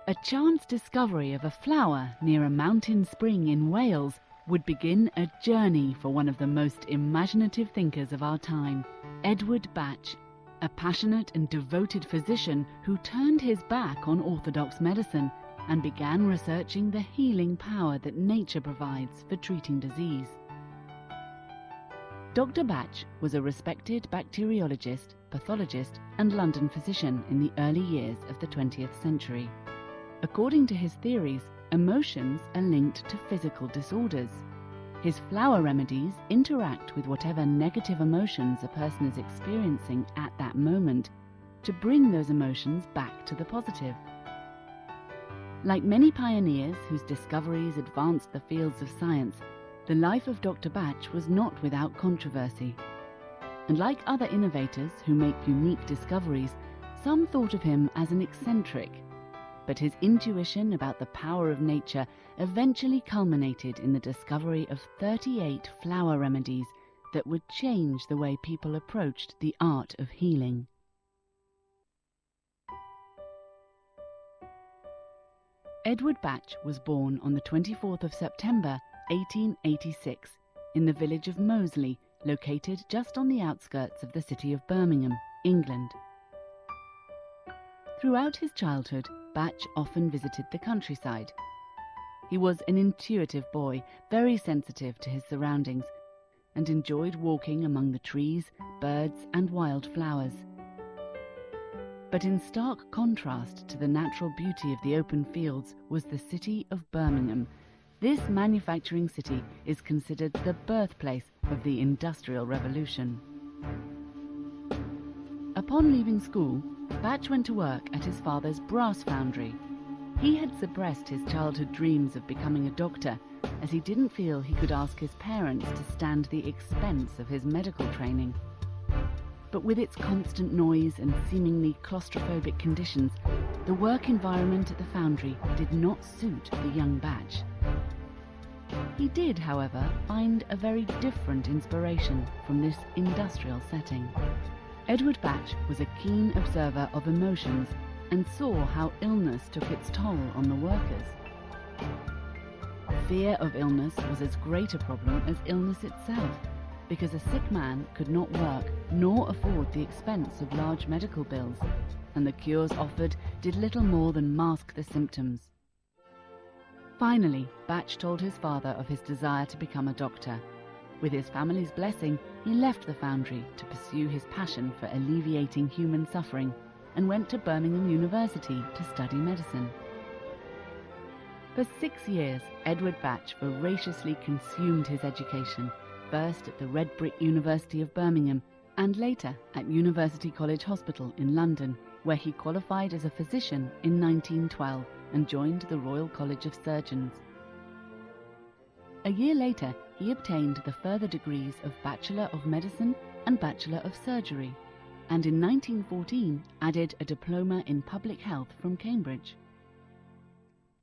A chance discovery of a flower near a mountain spring in Wales would begin a journey for one of the most imaginative thinkers of our time, Edward Bach, a passionate and devoted physician who turned his back on orthodox medicine and began researching the healing power that nature provides for treating disease. Dr. Bach was a respected bacteriologist, pathologist, and London physician in the early years of the 20th century. According to his theories, emotions are linked to physical disorders. His flower remedies interact with whatever negative emotions a person is experiencing at that moment to bring those emotions back to the positive. Like many pioneers whose discoveries advanced the fields of science, the life of Dr. Bach was not without controversy. And like other innovators who make unique discoveries, some thought of him as an eccentric. But his intuition about the power of nature eventually culminated in the discovery of 38 flower remedies that would change the way people approached the art of healing. Edward Bach was born on the 24th of September 1886 in the village of Moseley, located just on the outskirts of the city of Birmingham, England. Throughout his childhood, Bach often visited the countryside. He was an intuitive boy, very sensitive to his surroundings, and enjoyed walking among the trees, birds, and wild flowers. But in stark contrast to the natural beauty of the open fields was the city of Birmingham. This manufacturing city is considered the birthplace of the Industrial Revolution. Upon leaving school, Bach went to work at his father's brass foundry. He had suppressed his childhood dreams of becoming a doctor, as he didn't feel he could ask his parents to stand the expense of his medical training. But with its constant noise and seemingly claustrophobic conditions, the work environment at the foundry did not suit the young Bach. He did, however, find a very different inspiration from this industrial setting. Edward Bach was a keen observer of emotions and saw how illness took its toll on the workers. Fear of illness was as great a problem as illness itself, because a sick man could not work nor afford the expense of large medical bills, and the cures offered did little more than mask the symptoms. Finally, Bach told his father of his desire to become a doctor. With his family's blessing, he left the foundry to pursue his passion for alleviating human suffering and went to Birmingham University to study medicine. For 6 years, Edward Bach voraciously consumed his education, first at the Red Brick University of Birmingham and later at University College Hospital in London, where he qualified as a physician in 1912 and joined the Royal College of Surgeons. A year later, he obtained the further degrees of Bachelor of Medicine and Bachelor of Surgery, and in 1914 added a diploma in public health from Cambridge.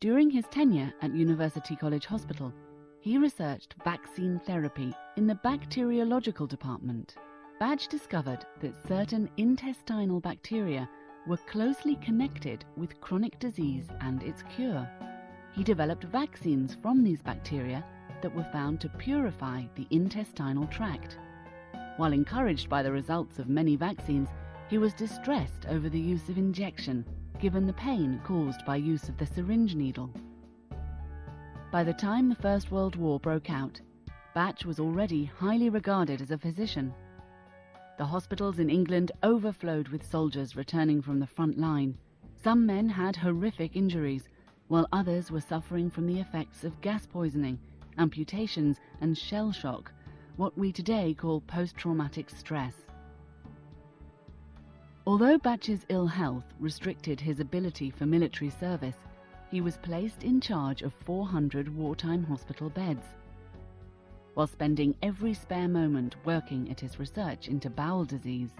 During his tenure at University College Hospital, he researched vaccine therapy in the bacteriological department. Bach discovered that certain intestinal bacteria were closely connected with chronic disease and its cure. He developed vaccines from these bacteria that were found to purify the intestinal tract. While encouraged by the results of many vaccines, he was distressed over the use of injection, given the pain caused by use of the syringe needle. By the time the First World War broke out, Bach was already highly regarded as a physician. The hospitals in England overflowed with soldiers returning from the front line. Some men had horrific injuries, while others were suffering from the effects of gas poisoning, amputations, and shell shock, what we today call post-traumatic stress. Although Bach's ill health restricted his ability for military service, he was placed in charge of 400 wartime hospital beds. While spending every spare moment working at his research into bowel disease.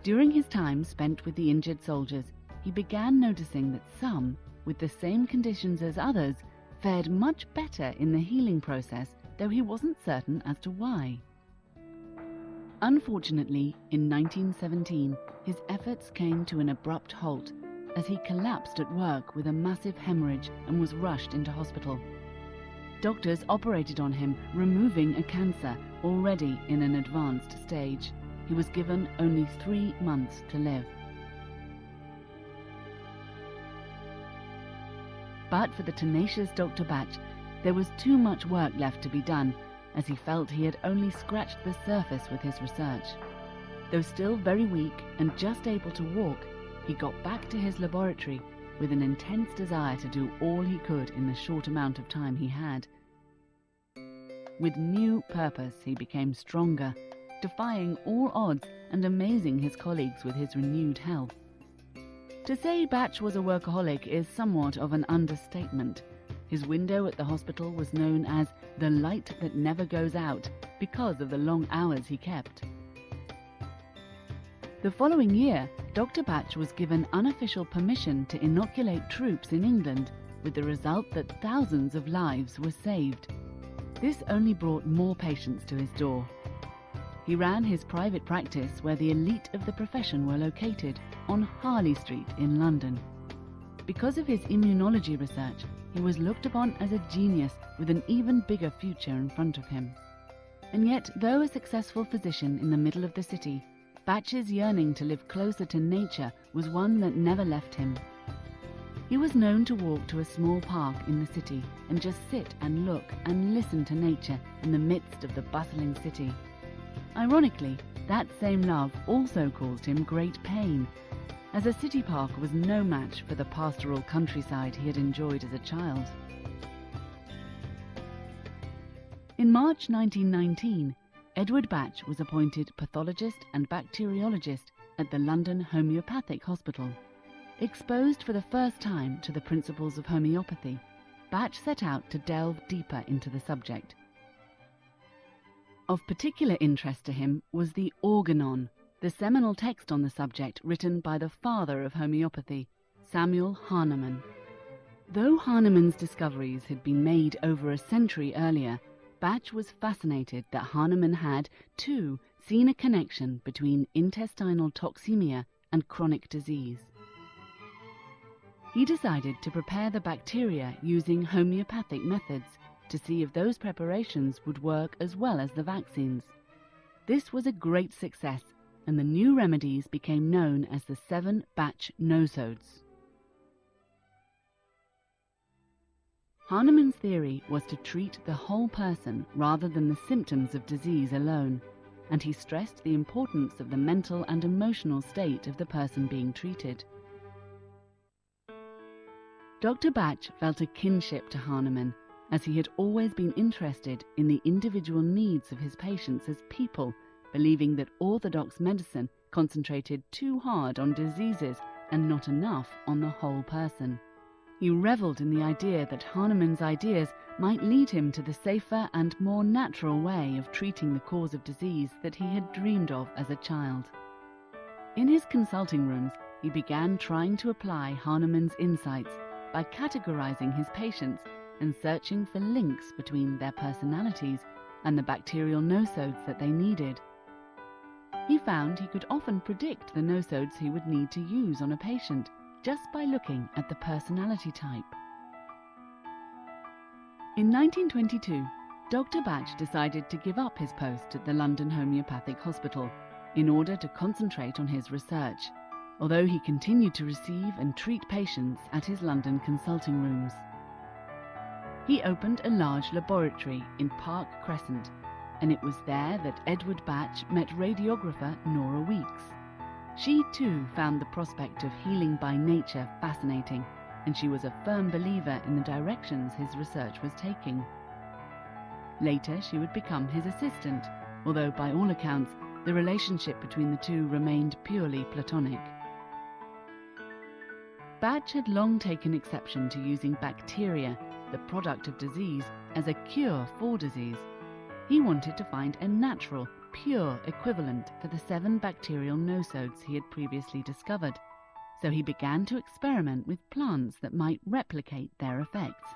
During his time spent with the injured soldiers, he began noticing that some, with the same conditions as others, fared much better in the healing process, though he wasn't certain as to why. Unfortunately, in 1917, his efforts came to an abrupt halt as he collapsed at work with a massive hemorrhage and was rushed into hospital. Doctors operated on him, removing a cancer already in an advanced stage. He was given only 3 months to live. But for the tenacious Dr. Bach, there was too much work left to be done, as he felt he had only scratched the surface with his research. Though still very weak and just able to walk, he got back to his laboratory with an intense desire to do all he could in the short amount of time he had. With new purpose, he became stronger, defying all odds and amazing his colleagues with his renewed health. To say Bach was a workaholic is somewhat of an understatement. His window at the hospital was known as the light that never goes out because of the long hours he kept. The following year, Dr. Bach was given unofficial permission to inoculate troops in England, with the result that thousands of lives were saved. This only brought more patients to his door. He ran his private practice where the elite of the profession were located, on Harley Street in London. Because of his immunology research, he was looked upon as a genius with an even bigger future in front of him. And yet, though a successful physician in the middle of the city, Bach's yearning to live closer to nature was one that never left him. He was known to walk to a small park in the city and just sit and look and listen to nature in the midst of the bustling city. Ironically, that same love also caused him great pain, as a city park was no match for the pastoral countryside he had enjoyed as a child. In March 1919, Edward Bach was appointed pathologist and bacteriologist at the London Homeopathic Hospital. Exposed for the first time to the principles of homeopathy, Bach set out to delve deeper into the subject. Of particular interest to him was the Organon, the seminal text on the subject written by the father of homeopathy, Samuel Hahnemann. Though Hahnemann's discoveries had been made over a century earlier, Bach was fascinated that Hahnemann had, too, seen a connection between intestinal toxemia and chronic disease. He decided to prepare the bacteria using homeopathic methods to see if those preparations would work as well as the vaccines. This was a great success, and the new remedies became known as the 7 Bach nosodes. Hahnemann's theory was to treat the whole person rather than the symptoms of disease alone, and he stressed the importance of the mental and emotional state of the person being treated. Dr. Bach felt a kinship to Hahnemann, as he had always been interested in the individual needs of his patients as people, believing that orthodox medicine concentrated too hard on diseases and not enough on the whole person. He revelled in the idea that Hahnemann's ideas might lead him to the safer and more natural way of treating the cause of disease that he had dreamed of as a child. In his consulting rooms, he began trying to apply Hahnemann's insights by categorizing his patients and searching for links between their personalities and the bacterial nosodes that they needed. He found he could often predict the nosodes he would need to use on a patient just by looking at the personality type. In 1922, Dr. Bach decided to give up his post at the London Homeopathic Hospital in order to concentrate on his research, although he continued to receive and treat patients at his London consulting rooms. He opened a large laboratory in Park Crescent, and it was there that Edward Bach met radiographer Nora Weeks. She too found the prospect of healing by nature fascinating, and she was a firm believer in the directions his research was taking. Later she would become his assistant, although by all accounts the relationship between the two remained purely platonic. Bach had long taken exception to using bacteria, the product of disease, as a cure for disease. He wanted to find a natural, pure equivalent for the 7 bacterial nosodes he had previously discovered, so he began to experiment with plants that might replicate their effects.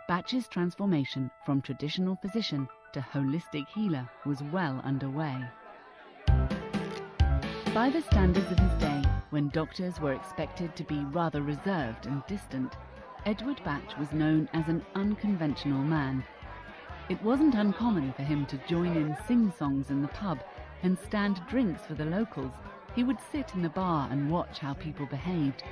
Bach's transformation from traditional physician to holistic healer was well underway. By the standards of his day, when doctors were expected to be rather reserved and distant, Edward Bach was known as an unconventional man. It wasn't uncommon for him to join in sing-songs in the pub and stand drinks for the locals. He would sit in the bar and watch how people behaved.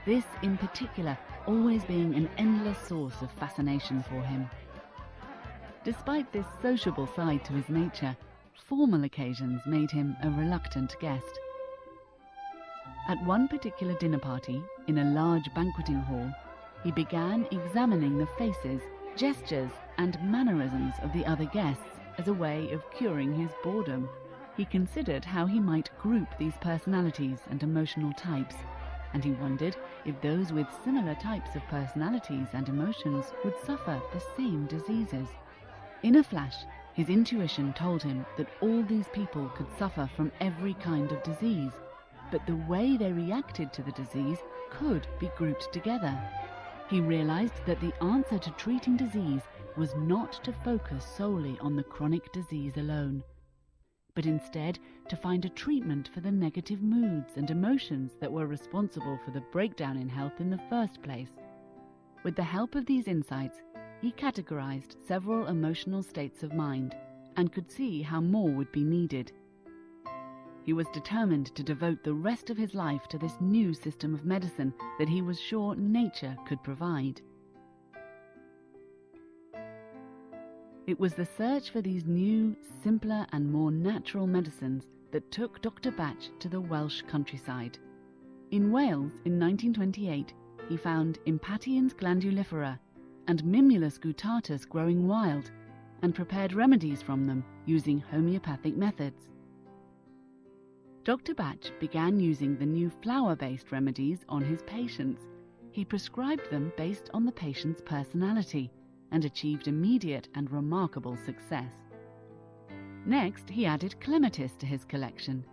This, in particular, always being an endless source of fascination for him. Despite this sociable side to his nature, formal occasions made him a reluctant guest. At one particular dinner party, in a large banqueting hall, he began examining the faces, gestures, and mannerisms of the other guests as a way of curing his boredom. He considered how he might group these personalities and emotional types, and he wondered if those with similar types of personalities and emotions would suffer the same diseases. In a flash, his intuition told him that all these people could suffer from every kind of disease, but the way they reacted to the disease could be grouped together. He realized that the answer to treating disease was not to focus solely on the chronic disease alone, but instead to find a treatment for the negative moods and emotions that were responsible for the breakdown in health in the first place. With the help of these insights, he categorized several emotional states of mind and could see how more would be needed. He was determined to devote the rest of his life to this new system of medicine that he was sure nature could provide. It was the search for these new, simpler and more natural medicines that took Dr. Bach to the Welsh countryside. In Wales, in 1928, he found Impatiens glandulifera and Mimulus guttatus growing wild, and prepared remedies from them using homeopathic methods. Dr. Bach began using the new flower-based remedies on his patients. He prescribed them based on the patient's personality and achieved immediate and remarkable success. Next, he added clematis to his collection.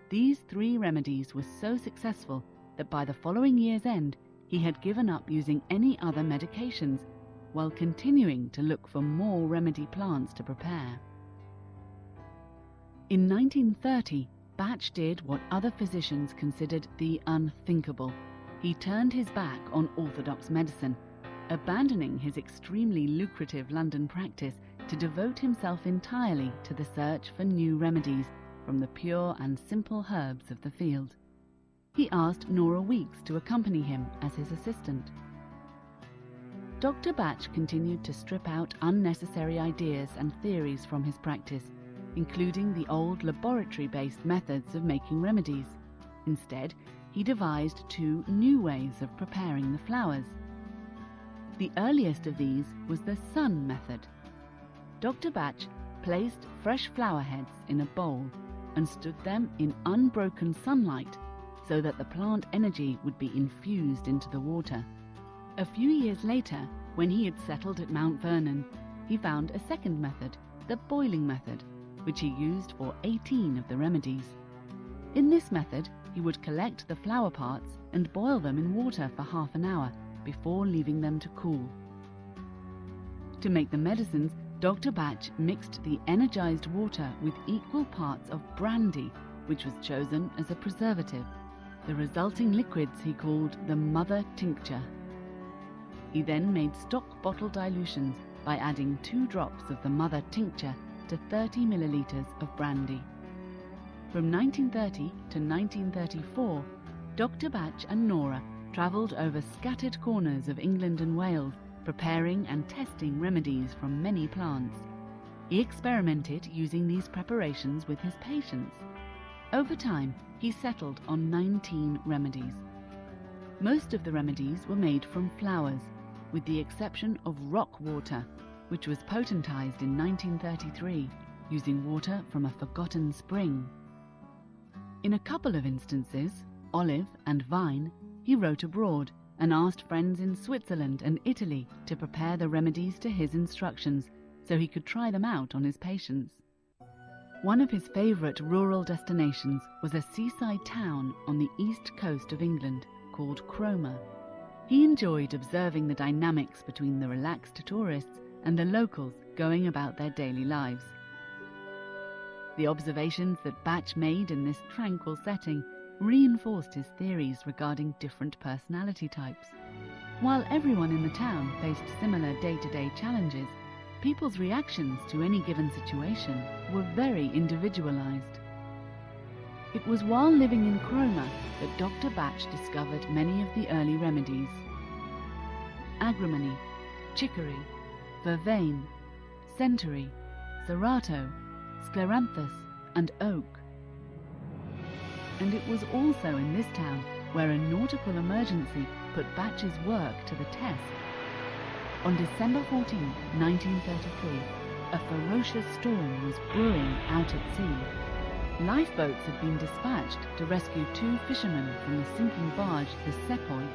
These 3 remedies were so successful that by the following year's end, he had given up using any other medications, while continuing to look for more remedy plants to prepare. In 1930, Bach did what other physicians considered the unthinkable. He turned his back on orthodox medicine, abandoning his extremely lucrative London practice to devote himself entirely to the search for new remedies from the pure and simple herbs of the field. He asked Nora Weeks to accompany him as his assistant. Dr. Bach continued to strip out unnecessary ideas and theories from his practice, including the old laboratory-based methods of making remedies. Instead, he devised 2 new ways of preparing the flowers. The earliest of these was the sun method. Dr. Bach placed fresh flower heads in a bowl and stood them in unbroken sunlight so that the plant energy would be infused into the water. A few years later, when he had settled at Mount Vernon, he found a second method, the boiling method, which he used for 18 of the remedies. In this method, he would collect the flower parts and boil them in water for half an hour before leaving them to cool. To make the medicines, Dr. Bach mixed the energized water with equal parts of brandy, which was chosen as a preservative. The resulting liquids he called the mother tincture. He then made stock bottle dilutions by adding 2 drops of the mother tincture to 30 milliliters of brandy. From 1930 to 1934, Dr. Bach and Nora travelled over scattered corners of England and Wales, preparing and testing remedies from many plants. He experimented using these preparations with his patients. Over time, he settled on 19 remedies. Most of the remedies were made from flowers, with the exception of rock water, which was potentized in 1933, using water from a forgotten spring. In a couple of instances, olive and vine, he wrote abroad and asked friends in Switzerland and Italy to prepare the remedies to his instructions so he could try them out on his patients. One of his favourite rural destinations was a seaside town on the east coast of England called Cromer. He enjoyed observing the dynamics between the relaxed tourists and the locals going about their daily lives. The observations that Bach made in this tranquil setting reinforced his theories regarding different personality types. While everyone in the town faced similar day-to-day challenges, people's reactions to any given situation were very individualized. It was while living in Cromer that Dr. Bach discovered many of the early remedies: agrimony, chicory, vervain, centaury, serato, scleranthus, and oak. And it was also in this town where a nautical emergency put Bach's work to the test. On December 14, 1933, a ferocious storm was brewing out at sea. Lifeboats had been dispatched to rescue 2 fishermen from the sinking barge, the Sepoy.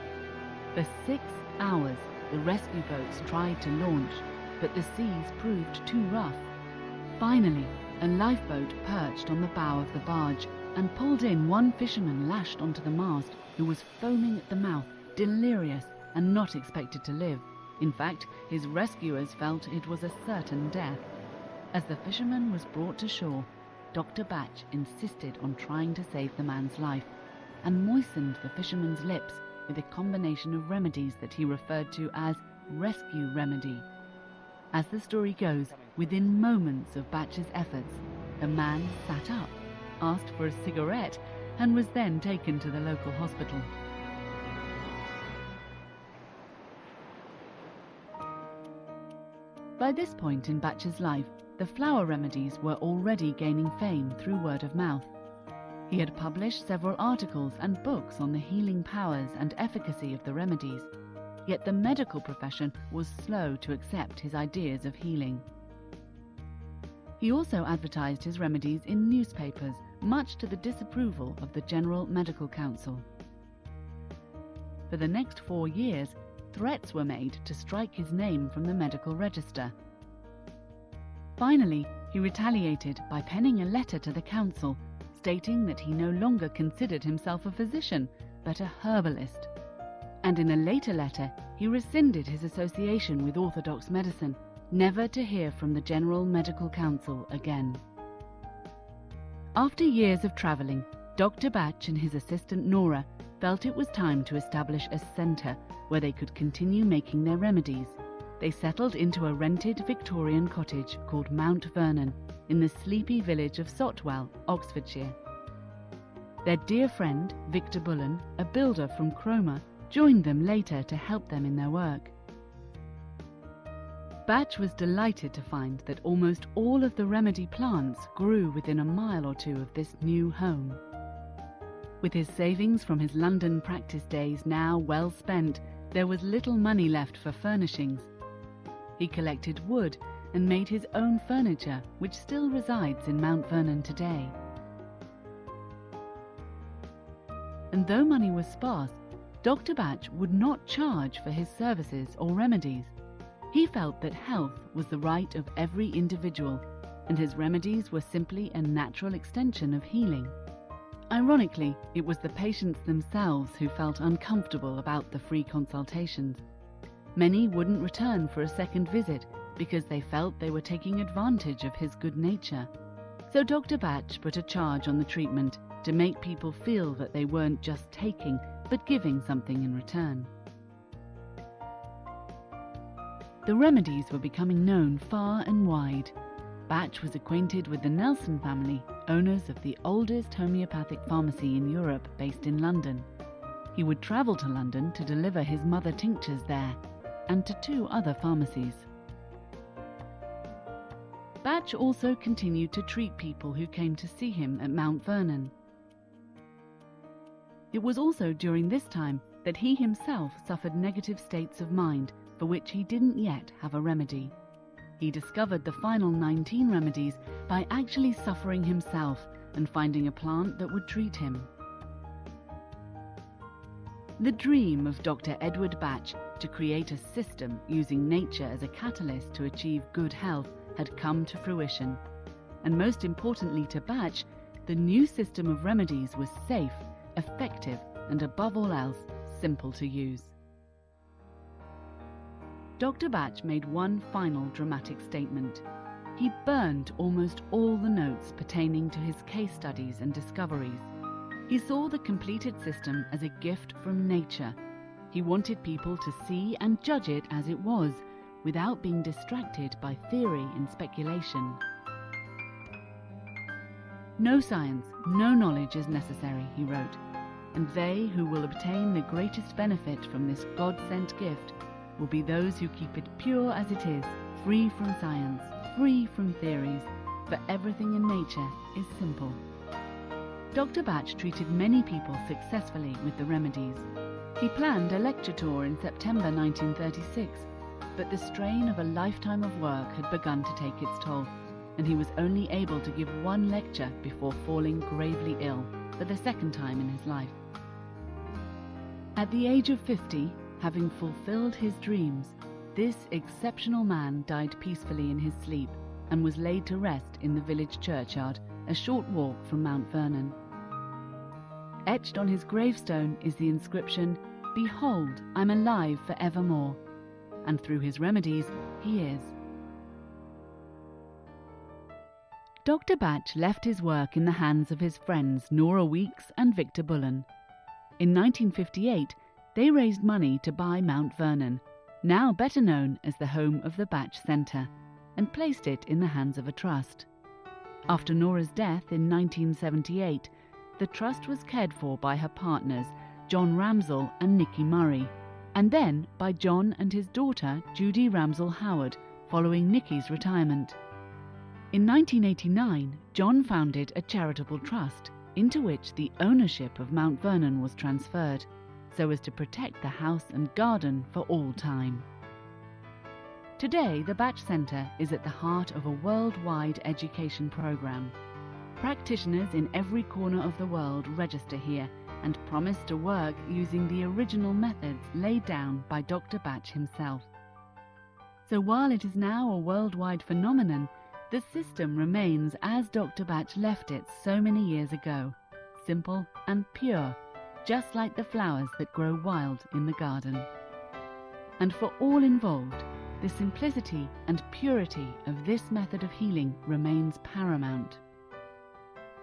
For 6 hours, the rescue boats tried to launch, but the seas proved too rough. Finally, a lifeboat perched on the bow of the barge and pulled in one fisherman lashed onto the mast, who was foaming at the mouth, delirious and not expected to live. In fact, his rescuers felt it was a certain death. As the fisherman was brought to shore, Dr. Bach insisted on trying to save the man's life and moistened the fisherman's lips with a combination of remedies that he referred to as rescue remedy. As the story goes, within moments of Bach's efforts, the man sat up, asked for a cigarette, and was then taken to the local hospital. By this point in Bach's life, the flower remedies were already gaining fame through word of mouth. He had published several articles and books on the healing powers and efficacy of the remedies, yet the medical profession was slow to accept his ideas of healing. He also advertised his remedies in newspapers, much to the disapproval of the General Medical Council. For the next 4 years, threats were made to strike his name from the medical register. Finally, he retaliated by penning a letter to the council, stating that he no longer considered himself a physician, but a herbalist. And in a later letter, he rescinded his association with orthodox medicine, never to hear from the General Medical Council again. After years of travelling, Dr. Bach and his assistant Nora felt it was time to establish a centre where they could continue making their remedies. They settled into a rented Victorian cottage called Mount Vernon in the sleepy village of Sotwell, Oxfordshire. Their dear friend, Victor Bullen, a builder from Cromer, joined them later to help them in their work. Bach was delighted to find that almost all of the remedy plants grew within a mile or 2 of this new home. With his savings from his London practice days now well spent, there was little money left for furnishings. He collected wood and made his own furniture, which still resides in Mount Vernon today. And though money was sparse, Dr. Bach would not charge for his services or remedies. He felt that health was the right of every individual, and his remedies were simply a natural extension of healing. Ironically, it was the patients themselves who felt uncomfortable about the free consultations. Many wouldn't return for a second visit because they felt they were taking advantage of his good nature. So Dr. Bach put a charge on the treatment to make people feel that they weren't just taking, but giving something in return. The remedies were becoming known far and wide. Bach was acquainted with the Nelson family, owners of the oldest homeopathic pharmacy in Europe, based in London. He would travel to London to deliver his mother tinctures there, and to 2 other pharmacies. Bach also continued to treat people who came to see him at Mount Vernon. It was also during this time that he himself suffered negative states of mind for which he didn't yet have a remedy. He discovered the final 19 remedies by actually suffering himself and finding a plant that would treat him. The dream of Dr. Edward Bach to create a system using nature as a catalyst to achieve good health had come to fruition. And most importantly to Bach, the new system of remedies was safe, effective, and above all else, simple to use. Dr. Bach made one final dramatic statement. He burned almost all the notes pertaining to his case studies and discoveries. He saw the completed system as a gift from nature. He wanted people to see and judge it as it was, without being distracted by theory and speculation. No science, no knowledge is necessary, he wrote, and they who will obtain the greatest benefit from this God-sent gift will be those who keep it pure as it is, free from science, free from theories, for everything in nature is simple. Dr. Bach treated many people successfully with the remedies. He planned a lecture tour in September 1936, but the strain of a lifetime of work had begun to take its toll, and he was only able to give one lecture before falling gravely ill for the second time in his life. At the age of 50, having fulfilled his dreams, this exceptional man died peacefully in his sleep and was laid to rest in the village churchyard, a short walk from Mount Vernon. Etched on his gravestone is the inscription, "Behold, I'm alive for evermore," and through his remedies he is. Dr. Bach left his work in the hands of his friends Nora Weeks and Victor Bullen. In 1958, they raised money to buy Mount Vernon, now better known as the home of the Bach Centre, and placed it in the hands of a trust. After Nora's death in 1978, the trust was cared for by her partners, John Ramsell and Nicky Murray, and then by John and his daughter, Judy Ramsell Howard, following Nicky's retirement. In 1989, John founded a charitable trust, into which the ownership of Mount Vernon was transferred, so as to protect the house and garden for all time. Today, the Bach Centre is at the heart of a worldwide education program. Practitioners in every corner of the world register here and promise to work using the original methods laid down by Dr. Bach himself. So while it is now a worldwide phenomenon, the system remains as Dr. Bach left it so many years ago, simple and pure, just like the flowers that grow wild in the garden. And for all involved, the simplicity and purity of this method of healing remains paramount.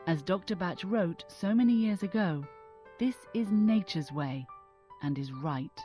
As Dr. Bach wrote so many years ago, this is nature's way and is right.